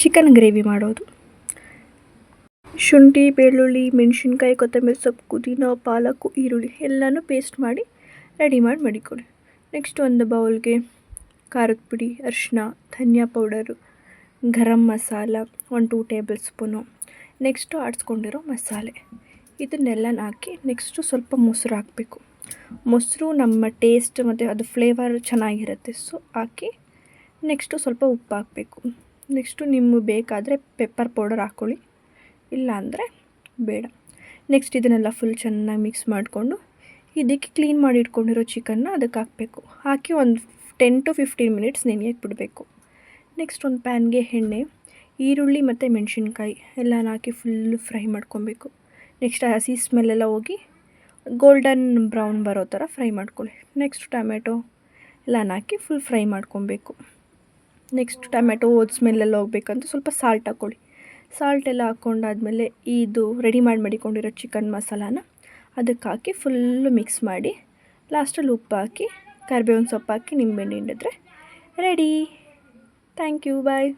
Chicken gravy ಮಾಡೋದು. ಶುಂಠಿ, ಬೆಳ್ಳುಳ್ಳಿ, ಮೆಣಸಿನ್ಕಾಯಿ, ಕೊತ್ತಂಬರಿ ಸೊಪ್ಪು, ಪುದೀನ, ಪಾಲಕು, ಈರುಳ್ಳಿ ಎಲ್ಲನೂ ಪೇಸ್ಟ್ ಮಾಡಿ ರೆಡಿ ಮಾಡಿ ಮಡಿಕೊಳ್ಳಿ. ನೆಕ್ಸ್ಟ್ ಒಂದು ಬೌಲ್ಗೆ ಖಾರದ ಪುಡಿ, ಅರಿಶಿನ, ಧನಿಯಾ powder, garam masala 1-2 table spoon, next ಆಡಿಸ್ಕೊಂಡಿರೋ ಮಸಾಲೆ ಇದನ್ನೆಲ್ಲ ಹಾಕಿ ನೆಕ್ಸ್ಟು ಸ್ವಲ್ಪ ಮೊಸರು ಹಾಕಬೇಕು. ಮೊಸರು ನಮ್ಮ ಟೇಸ್ಟ್ ಮತ್ತು ಅದು ಫ್ಲೇವರ್ ಚೆನ್ನಾಗಿರುತ್ತೆ. ಸೊ ಹಾಕಿ ನೆಕ್ಸ್ಟು ಸ್ವಲ್ಪ ಉಪ್ಪು ಹಾಕಬೇಕು. ನೆಕ್ಸ್ಟು ನಿಮಗೆ ಬೇಕಾದರೆ ಪೆಪ್ಪರ್ ಪೌಡರ್ ಹಾಕ್ಕೊಳ್ಳಿ, ಇಲ್ಲ ಅಂದರೆ ಬೇಡ. ನೆಕ್ಸ್ಟ್ ಇದನ್ನೆಲ್ಲ ಫುಲ್ ಚೆನ್ನಾಗಿ ಮಿಕ್ಸ್ ಮಾಡಿಕೊಂಡು ಇದಕ್ಕೆ ಕ್ಲೀನ್ ಮಾಡಿ ಇಟ್ಕೊಂಡಿರೋ ಚಿಕನ್ನ ಅದಕ್ಕೆ ಹಾಕಬೇಕು. ಹಾಕಿ ಒಂದು 10 to 15 ಮಿನಿಟ್ಸ್ ನೆನೆಯಕ್ಕೆ ಬಿಡಬೇಕು. ನೆಕ್ಸ್ಟ್ ಒಂದು ಪ್ಯಾನ್ಗೆ ಎಣ್ಣೆ, ಈರುಳ್ಳಿ ಮತ್ತು ಮೆಣಸಿನ್ಕಾಯಿ ಎಲ್ಲನ ಹಾಕಿ ಫುಲ್ಲು ಫ್ರೈ ಮಾಡ್ಕೊಬೇಕು. ನೆಕ್ಸ್ಟ್ ಹಸಿ ಸ್ಮೆಲ್ಲೆಲ್ಲ ಹೋಗಿ ಗೋಲ್ಡನ್ ಬ್ರೌನ್ ಬರೋ ಥರ ಫ್ರೈ ಮಾಡ್ಕೊಳ್ಳಿ. ನೆಕ್ಸ್ಟ್ ಟೊಮೆಟೊ ಎಲ್ಲನ ಹಾಕಿ ಫುಲ್ ಫ್ರೈ ಮಾಡ್ಕೊಬೇಕು. ನೆಕ್ಸ್ಟ್ ಟೊಮೆಟೊ ಸ್ಮೆಲ್ಲೆಲ್ಲ ಹೋಗ್ಬೇಕಂತ ಸ್ವಲ್ಪ ಸಾಲ್ಟ್ ಹಾಕ್ಕೊಳ್ಳಿ. ಸಾಲ್ಟ್ ಎಲ್ಲ ಹಾಕ್ಕೊಂಡಾದ್ಮೇಲೆ ಇದು ರೆಡಿ ಮಡಿಕೊಂಡಿರೋ ಚಿಕನ್ ಮಸಾಲಾನ ಅದಕ್ಕೆ ಹಾಕಿ ಫುಲ್ಲು ಮಿಕ್ಸ್ ಮಾಡಿ ಲಾಸ್ಟಲ್ಲಿ ಉಪ್ಪು ಹಾಕಿ ಕರಿಬೇವಿನ ಸೊಪ್ಪು ಹಾಕಿ ನಿಂಬೆಹಣ್ಣು ಹಿಂಡಿದ್ರೆ ರೆಡಿ. Thank you, bye.